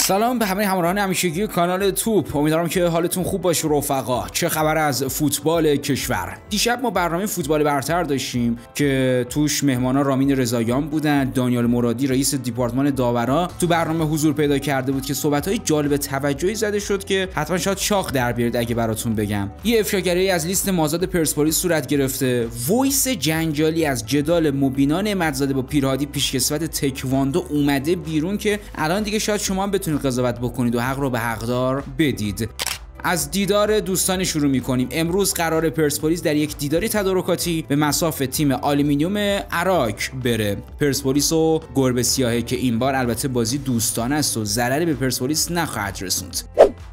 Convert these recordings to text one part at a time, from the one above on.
سلام به همه همراهان همیشگی کانال توپ. امیدوارم که حالتون خوب باشه رفقا. چه خبر از فوتبال کشور؟ دیشب ما برنامه فوتبال برتر داشتیم که توش مهمانا رامین رضاییان بودن. دانیال مرادی رئیس دیپارتمان داورا تو برنامه حضور پیدا کرده بود که صحبت‌های جالب توجهی زده شد که حتما شاید شاخ در بیارید اگه براتون بگم. یه افشاگری از لیست مازاد پرسپولیس صورت گرفته. وایس جنجالی از جدال مبینا نعمت‌زاده با پیرهادی پیشکسوت تکواندو اومده بیرون که الان دیگه شاید شما هم بتونید قضاوت بکنید و حق رو به حقدار بدید. از دیدار دوستان شروع می‌کنیم. امروز قرار پرسپولیس در یک دیداری تدارکاتی به مصاف تیم آلومینیوم عراق بره. پرسپولیس و گربه سیاهه که این بار البته بازی دوستانه است و ضرری به پرسپولیس نخواهد رسوند.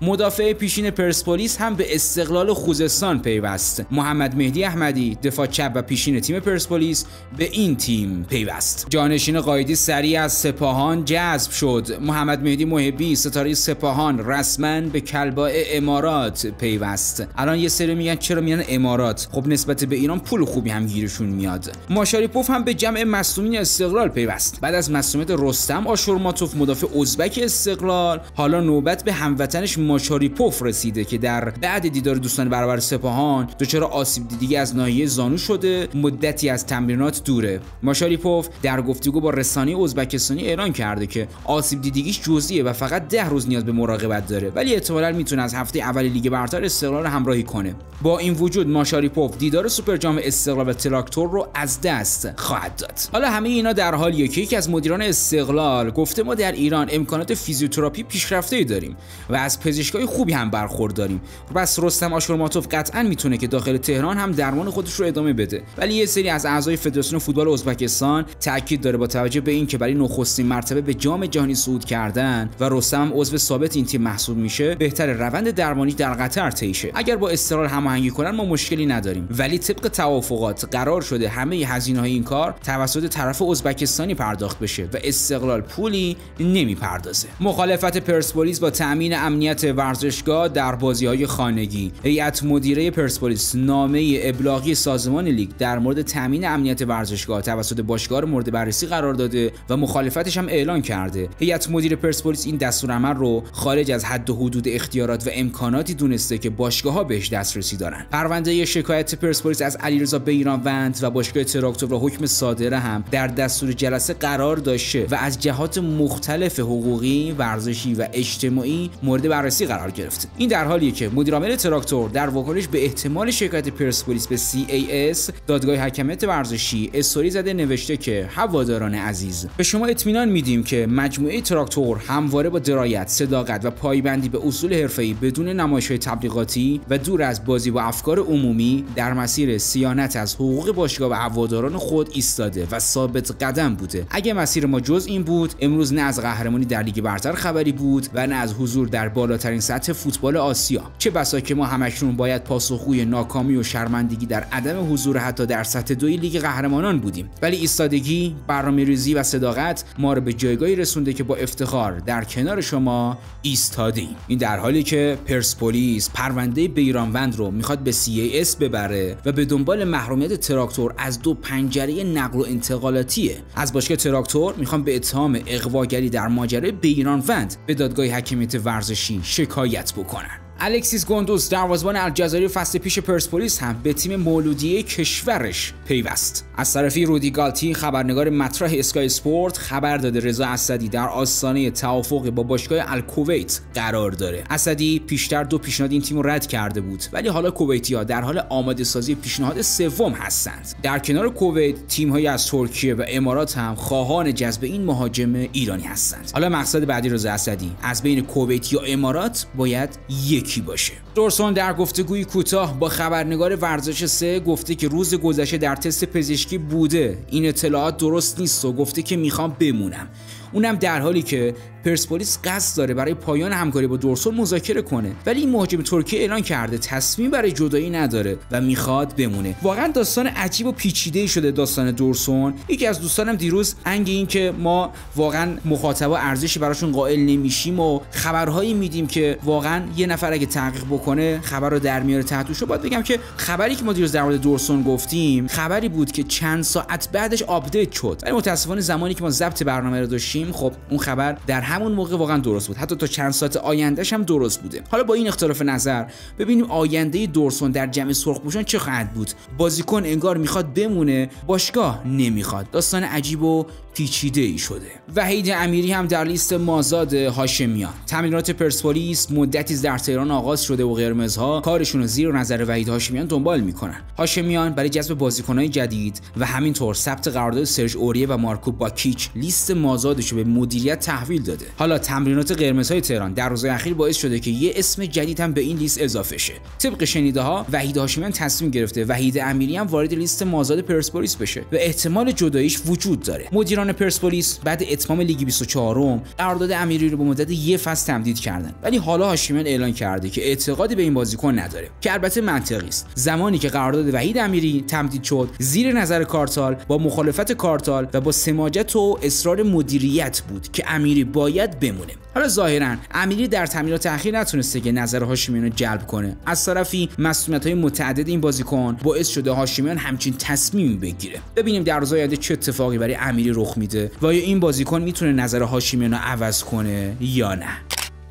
مدافع پیشین پرسپولیس هم به استقلال خوزستان پیوست. محمد مهدی احمدی دفاع چپ و پیشین تیم پرسپولیس به این تیم پیوست. جانشین قایدی سریع از سپاهان جذب شد. محمد مهدی محبی ستاره سپاهان رسما به کلباء امارات پیوست. الان یه سری میگن چرا میگن امارات؟ خب نسبت به ایران پول خوبی هم گیرشون میاد. ماشاریپوف هم به جمع مصدومین استقلال پیوست. بعد از مصدومیت رستم آشورماتوف مدافع ازبک استقلال، حالا نوبت به هموطنش ماشاریپوف رسیده که در بعد دیدار دوستانه برابر سپاهان دچار آسیب دیدگی از ناحیه زانو شده، مدتی از تمرینات دوره. ماشاریپوف در گفتگو با رسانه ازبکستانی اعلام کرده که آسیب دیدگیش جزئیه و فقط 10 روز نیاز به مراقبت داره، ولی احتمالاً میتونه از هفته اول لیگ برتر استقلال همراهی کنه. با این وجود ماشاریپوف دیدار سوپر جام استقلال و تراکتور رو از دست خواهد داد. حالا همه اینا در حالیه که یکی از مدیران استقلال گفته ما در ایران امکانات فیزیوتراپی پیشرفته‌ای داریم و از پزشکای خوبی هم برخورداریم. بس رستم آشورماتوف قطعا میتونه که داخل تهران هم درمان خودش رو ادامه بده. ولی یه سری از اعضای فدراسیون فوتبال ازبکستان تاکید داره با توجه به اینکه برای نخستین مرتبه به جام جهانی صعود کردن و رستم هم عضو ثابت این تیم محسوب میشه، بهتر روند درمانی در قطر طی شه. اگر با استقلال هماهنگی کنن ما مشکلی نداریم، ولی طبق توافقات قرار شده همه هزینه‌های این کار توسط طرف ازبکستانی پرداخت بشه و استقلال پولی نمیپردازه. مخالفت پرسپولیس با تامین امنیت ورزشگاه در بازی‌های خانگی. هیئت مدیره پرسپولیس نامه ابلاغی سازمان لیگ در مورد تامین امنیت ورزشگاه توسط باشگاه مورد بررسی قرار داده و مخالفتش هم اعلان کرده. هیئت مدیره پرسپولیس این دستورالعمل رو خارج از حد و حدود اختیارات و امکاناتی دونسته که باشگاه‌ها بهش دسترسی دارن. پرونده شکایت پرسپولیس از علیرضا بیرانوند و باشگاه تراکتور و حکم صادره هم در دستور جلسه قرار داشته و از جهات مختلف حقوقی، ورزشی و اجتماعی مورد بررسی قرار گرفته. این در حالیه که مدیر عامل تراکتور در واکنش به احتمال شکایت پرسپولیس به CAS دادگاه حکمیت ورزشی استوری زده نوشته که هواداران عزیز، به شما اطمینان میدیم که مجموعه تراکتور همواره با درایت، صداقت و پایبندی به اصول حرفه‌ای بدون نمایش‌های تبلیغاتی و دور از بازی و افکار عمومی در مسیر صیانت از حقوق باشگاه و هواداران خود ایستاده و ثابت قدم بوده. اگه مسیر ما جز این بود، امروز نه از قهرمانی در لیگ برتر خبری بود و نه از حضور در بالاترین سطح فوتبال آسیا. چه بسا که ما همکنون باید پاسخگوی ناکامی و شرمندگی در عدم حضور حتی در سطح 2 لیگ قهرمانان بودیم، ولی ایستادگی، برنامه‌ریزی و صداقت ما رو به جایگاهی رسونده که با افتخار در کنار شما ایستادیم. این در حالی که پرسپولیس پرونده بیرانوند رو میخواد به CAS ببره و به دنبال محرومیت تراکتور از 2 پنجره نقل و انتقالاتیه. از باشگاه تراکتور میخوان به اتهام اغواگری در ماجرای بیرانوند به دادگاه حکمیت ورزشی شکایت بکنن. الکسیس گوندوز دروازه‌بان الجزایر فصل پیش پرسپولیس هم به تیم مولودیه کشورش پیوست. از طرفی رودی گالتی خبرنگار مطرح اسکای اسپورت خبر داده رضا اسدی در آستانه توافق با باشگاه الکویت قرار داره. اسدی پیشتر 2 پیشنهاد این تیم رو رد کرده بود، ولی حالا کویتی‌ها در حال آماده سازی پیشنهاد سوم هستند. در کنار کویت تیم‌هایی از ترکیه و امارات هم خواهان جذب این مهاجم ایرانی هستند. حالا مقصد بعدی رضا اسدی از بین کویت یا امارات باید یکی باشه. دورسون در گفتگوی کوتاه با خبرنگار ورزش 3 گفته که روز گذشته در تست پزشکی بوده. این اطلاعات درست نیست و گفته که میخوام بمونم. اونم در حالی که پرسپولیس قصد داره برای پایان همکاری با دورسون مذاکره کنه، ولی این مهاجم ترکیه اعلان کرده تصمیم برای جدایی نداره و میخواد بمونه. واقعا داستان عجیب و پیچیده‌ای شده داستان دورسون. یکی از دوستانم دیروز انگ این که ما واقعا مخاطبا ارزشی براشون قائل نمیشیم و خبرهایی میدیم که واقعا یه نفر اگه تحقیق بکنه خبر رو در میاره تحتوشو. باید بگم که خبری که ما دیروز در مورد دورسون گفتیم خبری بود که چند ساعت بعدش آپدیت شد، ولی متاسفانه زمانی که ما ضبط برنامه رو داشتیم خب اون خبر در همون موقع واقعا درست بود، حتی تا چند ساعت آیندهش هم درست بوده. حالا با این اختلاف نظر ببینیم آینده دورسون در جمع سرخپوشان چه خواهد بود. بازیکن انگار میخواد بمونه، باشگاه نمیخواد. داستان عجیب و پیچیده ای شده. وحید امیری هم در لیست مازاد هاشمیان. تمرینات پرسپولیس مدتی در تهران آغاز شده و قرمزها کارشون رو زیر نظر وحید هاشمیان دنبال میکنن. هاشمیان برای جذب بازیکن‌های جدید و همینطور ثبت قرارداد سرژ اوریه و مارکو باکیچ لیست مازادش رو به مدیریت تحویل داده. حالا تمرینات قرمزهای تهران در روزهای اخیر باعث شده که یه اسم جدید هم به این لیست اضافه شه. طبق شنیده‌ها وحید هاشمیان تصمیم گرفته وحید امیری هم وارد لیست مازاد پرسپولیس بشه و احتمال جداییش وجود داره. مدیران پرسپولیس بعد اتمام لیگ 24 قرارداد امیری رو به مدت یه فصل تمدید کردن، ولی حالا هاشمیان اعلان کرده که اعتقادی به این بازیکن نداره، که البته منطقی است. زمانی که قرارداد وحید امیری تمدید شد زیر نظر کارتال، با مخالفت کارتال و با سماجت و اصرار مدیریت بود که امیری باید بمونه. حالا ظاهرا امیری در تمرینات اخیر نتونسته که نظر هاشمیان رو جلب کنه. از طرفی مسئولیت‌های متعدد این بازیکن باعث شده هاشمیان همچین تصمیمی بگیره. ببینیم در روزهای آینده چه اتفاقی برای امیری رخ میده و آیا این بازیکن میتونه نظر هاشمیان رو عوض کنه یا نه.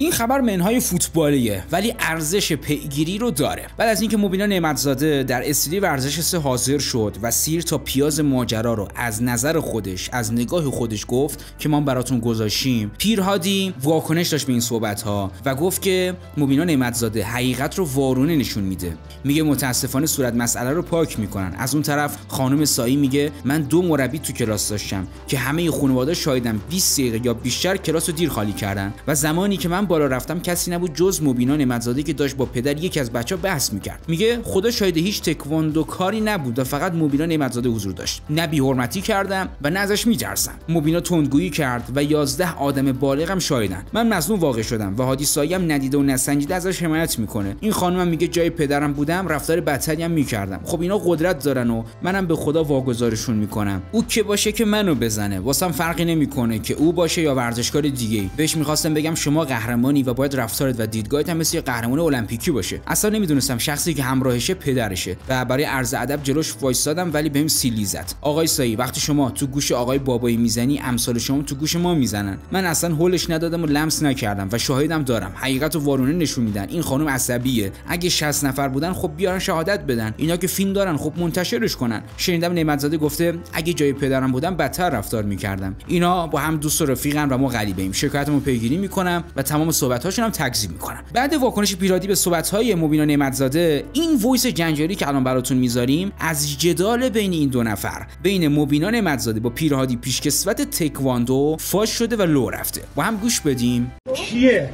این خبر منهای فوتبالیه ولی ارزش پیگیری رو داره. بعد از اینکه مبینا نعمتزاده در استودیو ورزش 3 حاضر شد و سیر تا پیاز ماجرا رو از نظر خودش، از نگاه خودش گفت که ما براتون گذاشتیم، پیرهادی واکنش داشت به این صحبت ها و گفت که مبینا نعمتزاده حقیقت رو وارونه نشون میده. میگه متاسفانه صورت مسئله رو پاک میکنن. از اون طرف خانم سایی میگه من 2 مربی تو کلاس داشتم که همه خانواده شاهدن 20 دقیقه یا بیشتر کلاس رو دیر خالی کردن و زمانی که من بالا رفتم کسی نبود جز مبینا نعمتزاده که داشت با پدر یکی از بچه‌ها بحث میکرد. میگه خدا شاید هیچ تکواندو کاری نبود و فقط مبینا نعمتزاده حضور داشت. نه بی‌حرمتی کردم و نه ازش میترسم. مبینا تندگویی کرد و 11 آدم بالغ هم شاهدن. من مظلوم واقع شدم و هادی سایی هم ندیده و نسنجیده ازش حمایت میکنه. این خانم میگه جای پدرم بودم رفتار بدتری هم میکردم. خب اینا قدرت دارن و منم به خدا واگذارشون میکنم. او که باشه که منو بزنه. واسم فرقی نمیکنه که او باشه یا ورزشکار دیگه‌ای. بهش میخواستم بگم شما قهرمانی و باید رفتارت و دیدگاهت هم مثل قهرمان المپیکی باشه. اصلا نمیدونستم شخصی که همراهشه پدرشه و برای عرض ادب جلوش وایسادم ولی بهم سیلی زد. آقای سایی وقتی شما تو گوش آقای بابایی میزنی امثال شما تو گوش ما میزنن. من اصلا هولش ندادم و لمس نکردم و شاهدم دارم. حقیقت و وارونه نشون میدن. این خانم عصبیه. اگه 60 نفر بودن خب بیارن شهادت بدن. اینا که فیلم دارن خب منتشرش کنن. شنیدم نعمتزاده گفته اگه جای پدرم بودم بدتر رفتار میکردم. اینا با هم دوست و رفیقن و ما غریبه‌ایم. شکایتمو پیگیری میکنم و تمام صحبت‌هاشون هم تکذیب میکنم. بعد واکنش پیرهادی به صحبت‌های مبینا نعمتزاده، این وایس جنجالی که الان براتون میذاریم از جدال بین این دو نفر، بین مبینا نعمتزاده با پیرهادی پیشکسوت تکواندو فاش شده و لو رفته. با هم گوش بدیم. کیه؟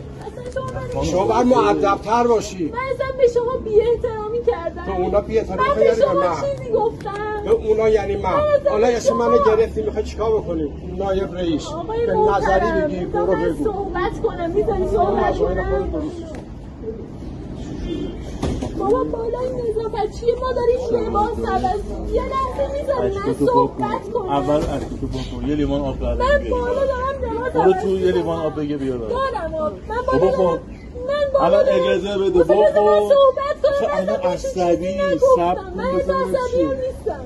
شما باید مؤدب‌تر باشی. من اصلا به شما بی‌احترامی کردم. تو اونا بی‌احترامی من به شما چیزی گفتم. به اونا یعنی من. حالا یه منو گرفتی میخوای چیکار بکنی؟ نایب رئیس. به نظری بگی برو بگو. صحبت کنم میذاری صحبت کنم. بابا بالا این نظافت چیه؟ ما داریم لباس عوض یه لحظه میذاری من صحبت کنم. اول اشکتو بکن یه لیوان آب دارم. من بالا دارم لباس برو تو یه لیوان آب بگه بیار. دارم آب. من بالا دارم. الان اجازه بده بابا. من صحبت کنم. الان عصبی صبر کن. من عصبی نیستم.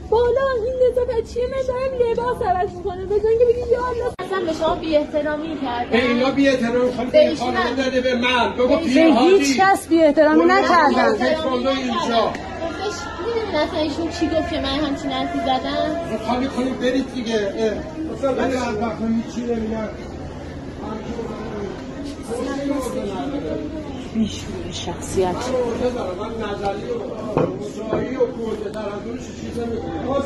بالا این نظافت چیه؟ من دارم لباس عوض میکنم. بزن که بگی یا الله اصلا به شما بی‌احترامی کردم. اینا بی‌احترامی خانم داده به من. بگو پیرهادی. هیچ کس بی‌احترامی نکردن. تکواندو اینجا. میدونی اصلا ایشون چی گفت که من همچین حرفی زدم؟ خالی کنید برید دیگه. مثلا ولی البته چی نمیگن. بیشور شخصیت من نظری و مجایی و کوزه ترندونش چیز نمیکنم.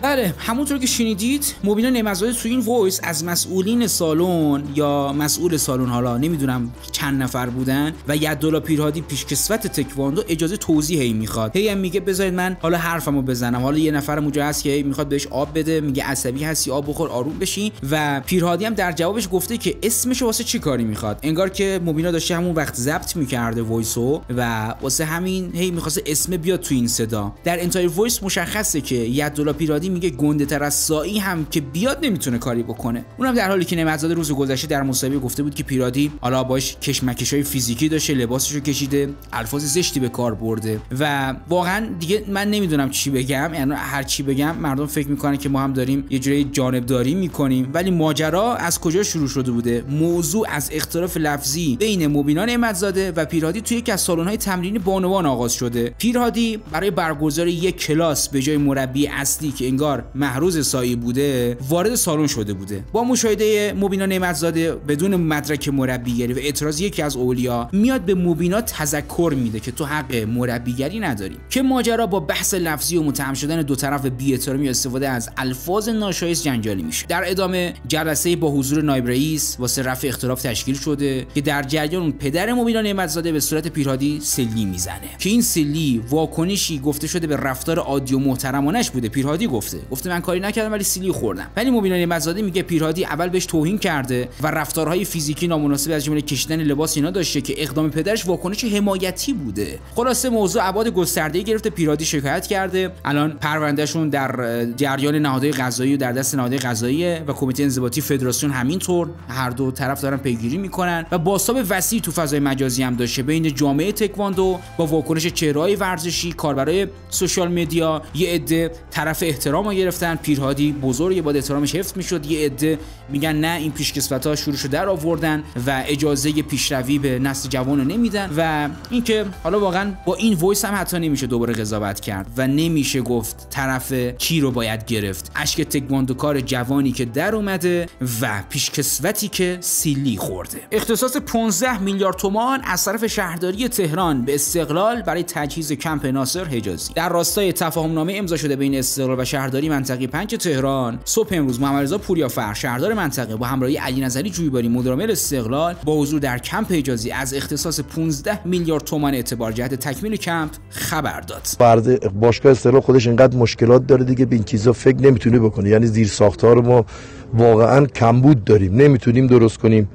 بله همونطور که شنیدید مبینا نعمتزاده تو این وایس از مسئولین سالن یا مسئول سالن حالا نمیدونم چند نفر بودن و یدالله پیرهادی پیشکسوت تکواندو اجازه توضیحی میخواد. هی هم میگه بذارید من حالا حرفمو بزنم. حالا یه نفرم اونجا هست که میخواد بهش آب بده، میگه عصبی هستی آب بخور آروم بشی و پیرهادی هم در جوابش گفته که اسمشو واسه چی کاری میخواد. انگار که مبینا داشته همون وقت ضبط میکرده وایسو و واسه همین هی میخواسته اسم بیاد تو این صدا. در انتهای وایس مشخصه که یدالله پیرهادی میگه گنده تر از سایی هم که بیاد نمیتونه کاری بکنه. اونم در حالی که نعمت‌زاده روز گذشته در مصاحبه گفته بود که پیرادی حالا باش کشمکشای فیزیکی داشته، لباسشو کشیده، الفاظ زشتی به کار برده و واقعا دیگه من نمیدونم چی بگم. یعنی هر چی بگم مردم فکر میکنن که ما هم داریم یه جوری جانبداری میکنیم، ولی ماجرا از کجا شروع شده بوده؟ موضوع از اختلاف لفظی بین مبینا نعمت‌زاده و پیرهادی توی یکی از سالن‌های تمرینی بانوان آغاز شده. پیرهادی برای برگزاری یک کلاس به جای مربی اصلی که انگار محروز سایی بوده وارد سالن شده بوده. با مشاهده مبینا نعمت‌زاده بدون مدرک مربیگری و اعتراض یکی از اولیا میاد به مبینا تذکر میده که تو حق مربیگری نداری، که ماجرا با بحث لفظی و متهم شدن دو طرف به بی‌احترامی و استفاده از الفاظ ناشایست جنجالی میشه. در ادامه جلسه با حضور نایب رئیس واسه رفع اختلاف تشکیل شده که در جریان اون پدر مبینا نعمت‌زاده به صورت پیرهادی سلی میزنه که این سلی واکنشی گفته شده به رفتار عادی و محترمانش بوده. پیرهادی گفته من کاری نکردم ولی سلی خوردم، ولی مبینا نعمت‌زاده میگه پیرهادی اول بهش توهین کرده و رفتارهای فیزیکی نامناسب از جمله کشیدن لباس اینا داشته که اقدام پدرش واکنش حمایتی بوده. خلاصه موضوع ابعاد گسترده‌ای گرفته. پیرهادی شکایت کرده، الان پروندهشون در جریان نهادهای قضایی و در دست نهادهای قضاییه و کمیته انضباطی فدراسیون همینطور، هر دو طرف دارن پیگیری میکنن و بازتاب وسیع تو فضای مجازی هم داشته بین جامعه تکواندو با واکنش چهره‌های ورزشی، کاربرای سوشال مدیا. یه عده طرف احترامو گرفتن، پیرهادی بزرگه باید احترامش حفظ میشد، یه عده میگن نه این پیشکسوت‌ها شروعشو در آوردن و اجازه پیشروی به نسل جوانو نمیدن و اینکه حالا واقعا با این وایس هم حتی نمیشه دوباره قضاوت کرد و نمیشه گفت طرف کی رو باید گرفت. اشک تکواندوکار جوانی که در اومده و پیشکسوتی که سیلی خورده. اختصاص 15 میلیارد تومان از طرف شهرداری تهران به استقلال برای تجهیز کمپ ناصر حجازی. در راستای تفاهمنامه امضا شده بین استقلال و شهرداری منطقه 5 تهران، صبح امروز محمدرضا پوریافر شهردار منطقه با همراهی علی نظری جویباری مدیرعامل استقلال با حضور در کمپ حجازی از اختصاص 15 میلیارد تومان اعتبار جهت تکمیل کمپ خبر داد. فرد باشگاه استقلال خودش اینقدر مشکلات داره دیگه، به این چیزا فکر نمیتونه بکنه. یعنی زیر ساخت‌ها رو ما واقعا کمبود داریم، نمیتونیم درست کنیم.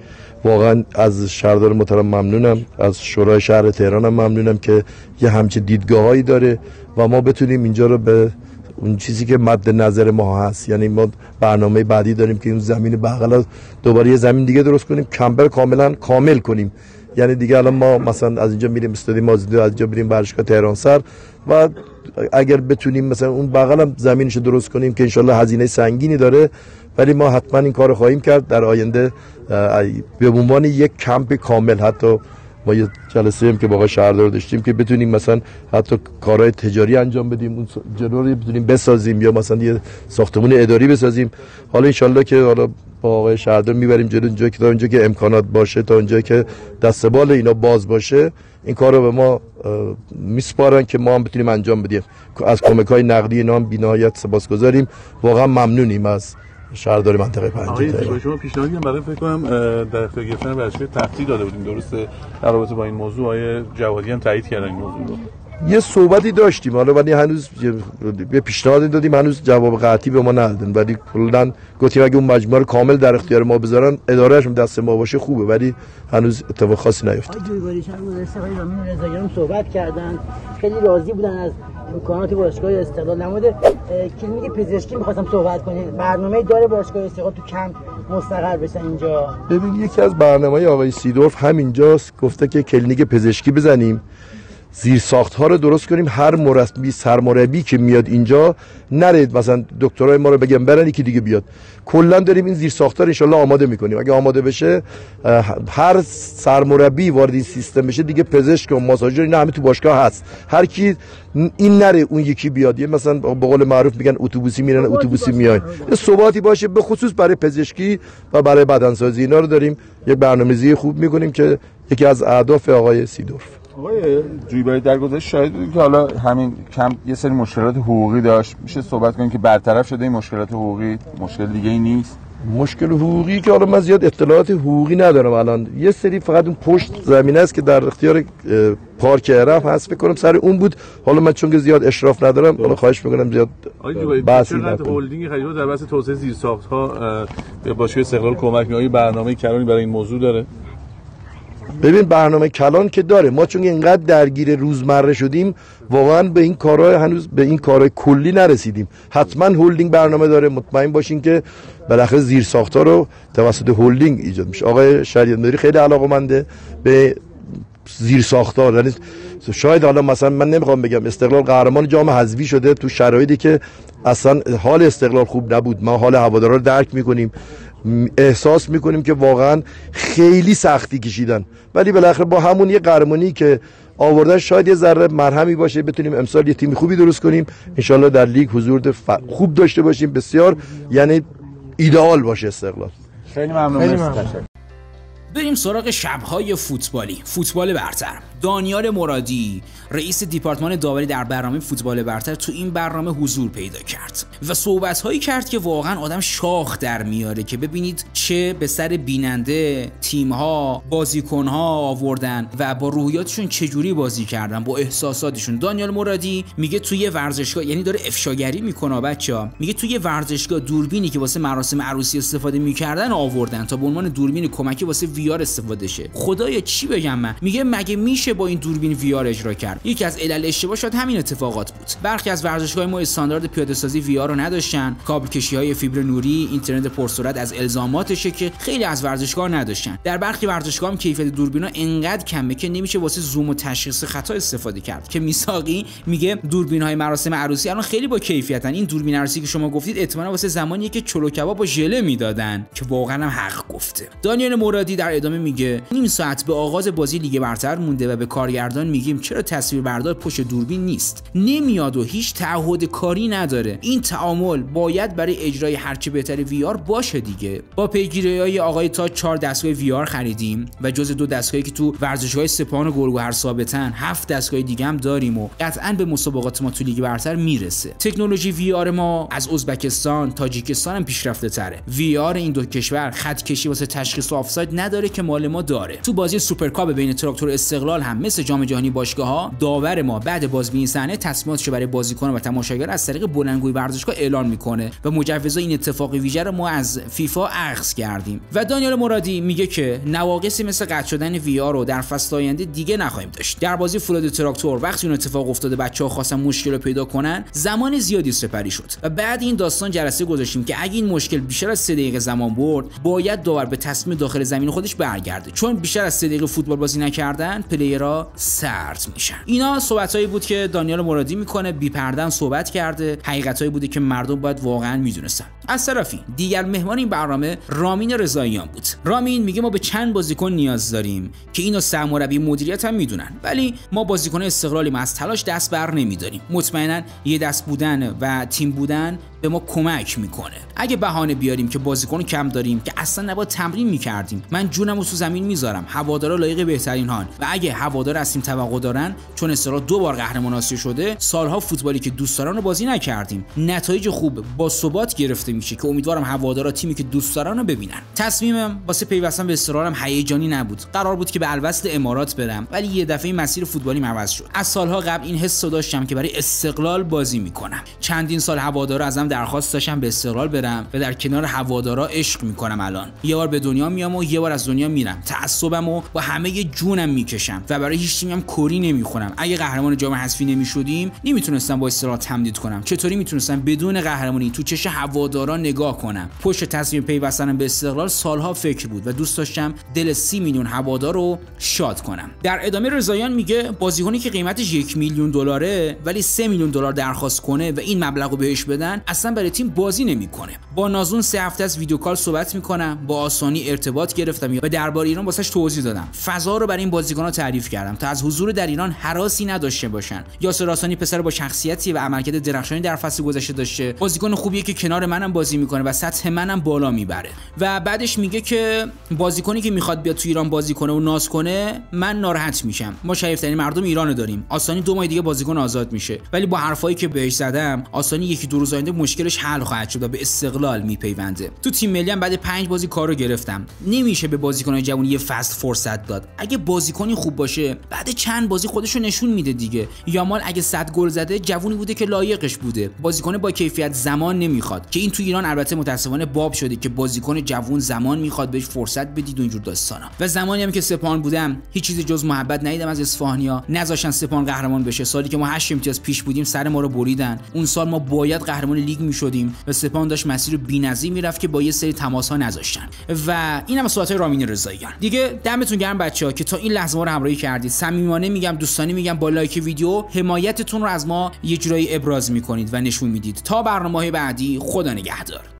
واقعا از شهردار محترم ممنونم، از شورای شهر تهران هم ممنونم که یه همچین دیدگاهایی داره و ما بتونیم اینجا رو به اون چیزی که مد نظر ما هست، یعنی ما برنامه بعدی داریم که اون زمین بغل دوباره یه زمین دیگه درست کنیم، کمپر کاملا کامل کنیم. یعنی دیگه الان ما مثلا از اینجا میریم استادیوم مازندران، از اینجا بریم ورزشگاه تهران سر و اگر بتونیم مثلا اون بغل هم زمینش درست کنیم که انشالله هزینه سنگینی داره، ولی ما حتما این کارو خواهیم کرد در آینده به عنوان یک کمپ کامل. حتی ما یه جلسه هم که با آقای شهردار داشتیم که بتونیم مثلا حتی کارهای تجاری انجام بدیم، اون جلو رو بتونیم بسازیم یا مثلا یه ساختمان اداری بسازیم. حالا انشالله که حالا با آقای شهردار میبریم جلو اونجا که تا اونجا که امکانات باشه، تا اونجا که دستبال اینا باز باشه، این کار رو به ما میسپارن که ما هم بتونیم انجام بدیم. از کمک‌های نقدی اینا هم بی‌نهایت سپاسگزاریم. واقعا ممنونیم از شهردار منطقه 5 تهران. شما پیشنهادی هم برای فکر کنم در اختیار گرفتن ورزشگاه تفصیل داده بودیم، درسته؟ در رابطه با این موضوع آقای جوادی هم تایید کردن این موضوع رو. یه صحبتی داشتیم حالا، ولی هنوز یه پیشنهادی دادیم، هنوز جواب قطعی به ما ندادن، ولی کلاً گفتیم اگه اون مجموعه رو کامل در اختیار ما بذارن، ادارهش هم دست ما باشه خوبه، ولی هنوز اتفاق خاصی نیفتاد. آقای جویباری چند روز آقای رامین رضاییان صحبت کردن، خیلی راضی بودن از امکانات باشگاه استقلال. نموده کلینیک پزشکی می‌خواستم صحبت کنید، برنامه‌ای داره باشگاه استقلال تو کمپ مستقر بشه اینجا؟ ببین یکی از برنامه‌های آقای سیدورف همینجاست، گفته که کلینیک پزشکی بزنیم، زیر ساخت‌ها رو درست کنیم، هر مربی سرمربی که میاد اینجا نرید مثلا دکترای ما رو بگم برن یکی دیگه بیاد. کلا داریم این زیر ساخت‌ها رو ان شاءالله آماده می‌کنیم. اگه آماده بشه هر سرمربی وارد این سیستم بشه دیگه، پزشک و ماساژور اینا همه تو باشگاه هست، هر کی این نره اون یکی بیاد. یه مثلا به قول معروف میگن اتوبوسی میرن اتوبوسی میان، یه ثباتی باشه به خصوص برای پزشکی و برای بدنسازی. اینا رو داریم یک برنامه‌ریزی خوب می‌کنیم که یکی از اهداف آقای سیدورف. آقای جویباری در گذشته شاهد بودیم که حالا همین کمپ یه سری مشکلات حقوقی داشت، میشه صحبت کنیم که برطرف شده این مشکلات حقوقی؟ مشکل دیگه ای نیست؟ مشکل حقوقی که حالا من زیاد اطلاعات حقوقی ندارم الان، یه سری فقط اون پشت زمینه است که در اختیار پارک عرف هست، فکر کنم سر اون بود. حالا من چون که زیاد اشراف ندارم حالا خواهش میکنم زیاد بحثی نکنم. هلدینگ خلیفه در بحث توسعه زیرساخت‌ها به باشگاه استقلال کمک می‌کنه، برنامه کرانی برای این موضوع داره؟ ببین برنامه کلان که داره، ما چون اینقدر درگیر روزمره شدیم واقعا به این کارهای هنوز به این کارهای کلی نرسیدیم. حتما هولدینگ برنامه داره، مطمئن باشین که بالاخره زیر ساختار رو توسط هولدینگ ایجاد میشه. آقای شریعت‌مداری خیلی علاقه‌منده به زیر ساختار، یعنی شاید حالا مثلا من نمیخوام بگم استقلال قهرمان جام حذفی شده تو شرایطی که اصلا حال استقلال خوب نبود. ما حال هوادارا رو درک میکنیم، احساس میکنیم که واقعا خیلی سختی کشیدن، ولی بالاخره با همون یه قهرمانی که آوردن شاید یه ذره مرهمی باشه، بتونیم امسال یه تیم خوبی درست کنیم، انشالله در لیگ حضور خوب داشته باشیم. بسیار یعنی ایدئال باشه استقلال. خیلی ممنون. بریم سراغ شب‌های فوتبالی، فوتبال برتر. دانیال مرادی رئیس دیپارتمان داوری در برنامه فوتبال برتر تو این برنامه حضور پیدا کرد و صحبت‌هایی کرد که واقعا آدم شاخ در میاره که ببینید چه به سر بیننده تیم‌ها، بازیکن‌ها آوردن و با روحیاتشون چجوری بازی کردن، با احساساتشون. دانیال مرادی میگه توی ورزشگاه، یعنی داره افشاگری میکنه بچه‌ها، میگه توی ورزشگاه دوربینی که واسه مراسم عروسی استفاده می‌کردن آوردن تا به عنوان دوربین کمکی واسه ویار استفاده شه. خدایا چی بگم من، میگه مگه میشه با این دوربین ویار اجرا کرد؟ یکی از علل اشتباه شاید همین اتفاقات بود. برخی از ورزشگاه ما استاندارد پیاده سازی ویار رو نداشتن، کابل کشی‌های فیبر نوری، اینترنت پرسرعت از الزاماتشه که خیلی از ورزشگاه‌ها نداشتن. در برخی ورزشگاه‌ها هم کیفیت دوربینا انقدر کمه که نمیشه واسه زوم و تشخیص خطا استفاده کرد. که میساقی میگه دوربین‌های مراسم عروسی الان خیلی با کیفیتن. این دوربین عروسی که شما گفتید احتمالاً واسه زمانیه که چلو کباب با ژله میدادن، که واقعاً هم حق گفته. دانیال مرادی در ادامه میگه نیم ساعت به آغاز بازی لیگ برتر مونده و به کارگردان میگیم چرا تصویربردار پشت دوربین نیست؟ نمیاد و هیچ تعهد کاری نداره. این تعامل باید برای اجرای هرچه بهتر وی آر باشه دیگه. با پیگیری‌های آقای تاج 4 دستگاه وی آر خریدیم و جز 2 دستگاهی که تو ورزشگاه سپاهان و گلگهر ثابتن، 7 دستگاه دیگه هم داریم و قطعاً به مسابقات ما تو لیگ برتر میرسه. تکنولوژی وی آر ما از ازبکستان، تاجیکستان هم پیشرفته تره. وی آر این دو کشور خط کشی واسه تشخیص آفساید نداره که مال ما داره. تو بازی سوپرکاپ بین تراکتور استقلال هم مثل جام جهانی باشگاه‌ها، داور ما بعد بازبینی صحنه تصمیماتش برای بازیکن و تماشاگر از طریق بلندگوی ورزشگاه اعلان میکنه و مجوزای این اتفاق ویژه رو ما از فیفا اخذ کردیم. و دانیال مرادی میگه که نواقصی مثل قطع شدن وی آر رو در فصل آینده دیگه نخواهیم داشت. در بازی فولاد تراکتور وقتی اون اتفاق افتاده بچه‌ها خواستن مشکل رو پیدا کنن، زمان زیادی سپری شد و بعد این داستان جلسه گذاشتیم که اگه این مشکل بیشتر از 3 دقیقه زمان برد، باید داور به تصمیم داخل زمین خودش برگرده، چون بیشتر از 3 دقیقه فوتبال بازی نکردن پلیرها سرد میشن. اینا صحبتایی بود که دانیال مرادی میکنه، بی پردن صحبت کرده، حقیقتایی بوده که مردم باید واقعا میدونستن. از طرفی دیگر مهمان این برنامه رامین رضاییان بود. رامین میگه ما به چند بازیکن نیاز داریم که اینو سرمربی مدیریت هم میدونن، ولی ما بازیکن استقلالیم، از تلاش دست بر نمیداریم. مطمئنا یه دست بودن و تیم بودن به ما کمک میکنه. اگه بهانه بیاریم که بازیکن کم داریم که اصلا نباید تمرین میکردیم، من جونمو تو زمین میذارم. هوادارا لایق بهترین هان و اگه هوادار از تیم توقع دارن، چون استقلال 2 بار قهرمان آسیا شده، سالها فوتبالی که دوست دارن رو بازی نکردیم، نتایج خوب با ثبات گرفته میشه که امیدوارم هوادارا تیمی که دوست دارن رو ببینن. تصمیمم واسه پیوستن به استقلالم هیجانی نبود. قرار بود که به الوصل امارات برم، ولی یه دفعه مسیر فوتبالی عوض شد. از سالها قبل این حسو داشتم که برای استقلال بازی میکنم. چندین سال هوادارا ازم درخواست داشتم به استقلال برم و در کنار هوادارا عشق میکنم. الان یه بار به دنیا میام و یه بار از دنیا میرم. تعصبمو با همه جونم میکشم و برای هیچ تیمی هم کری نمیخونم. اگه قهرمان جام حذفی نمیشدیم، نمیتونستم با استقلال تمدید کنم. چطوری میتونستم بدون قهرمانی تو چش هوادارا نگاه کنم؟ پشت تصمیم پیوستن به استقلال سالها فکر بود و دوست داشتم دل 30 میلیون هوادار رو شاد کنم. در ادامه رضاییان میگه بازیکنی که قیمتش 1 میلیون دلاره ولی 3 میلیون دلار درخواست کنه و این مبلغو بهش بدن، اصلا برای تیم بازی نمیکنه. با نازون 3 هفته از ویدیو کال صحبت میکنم، با آسانی ارتباط گرفتم و درباره ایران واسش توضیح دادم. فضا رو برای این بازیکن‌ها تعریف کردم تا از حضور در ایران هراسی نداشته باشن. یاسر آسانی پسر با شخصیتی و عملکرد درخشانی در فصل گذشته داشته. بازیکن خوبیه که کنار منم بازی میکنه و سطح منم بالا میبره. و بعدش میگه که بازیکنی که میخواد بیاد تو ایران بازی کنه و ناز کنه، من ناراحت میشم. ما شریفترین مردم ایرانو داریم. آسانی 2 ماه دیگه بازیکن آزاد میشه. ولی با حرفایی که بهش زدم، آسانی 1-2 روز آینده مشکلش حل خواهد شد و به استقلال میپیونده. تو تیم ملی هم بعد 5 بازی کارو گرفتم. نمیشه به بازیکنای جوون یه فصل فرصت داد. اگه بازیکنی خوب باشه، بعد چند بازی خودشو نشون میده دیگه. یامال اگه 100 گل زده، جوونی بوده که لایقش بوده. بازیکن با کیفیت زمان نمیخواد که این تو ایران البته متاسفانه باب شده که بازیکن جوون زمان میخواد بهش فرصت بدید و اینجور داستانا. و زمانی هم که سپاهان بودم هیچ چیزی جز محبت ندیدم از اصفهانیا، نذاشتن سپاهان قهرمان بشه. سالی که ما 8 امتیاز پیش بودیم سر ما رو بریدن. اون سال ما باید قهرمان لیگ میشدیم و سپاهان داشت مسیر بی‌نظیر میرفت که با یه سری تماس‌ها نذاشتن. و اینم از صحبت‌های رامین رضاییان. دیگه دمتون گرم بچه‌ها که تا این لحظه ما رو همراهی کردید. صمیمانه میگم، دوستانه میگم، با لایک ویدیو حمایتتون رو از ما یه جورایی ابراز میکنید و نشون میدید. تا برنامه‌های بعدی، خدا نگهدار.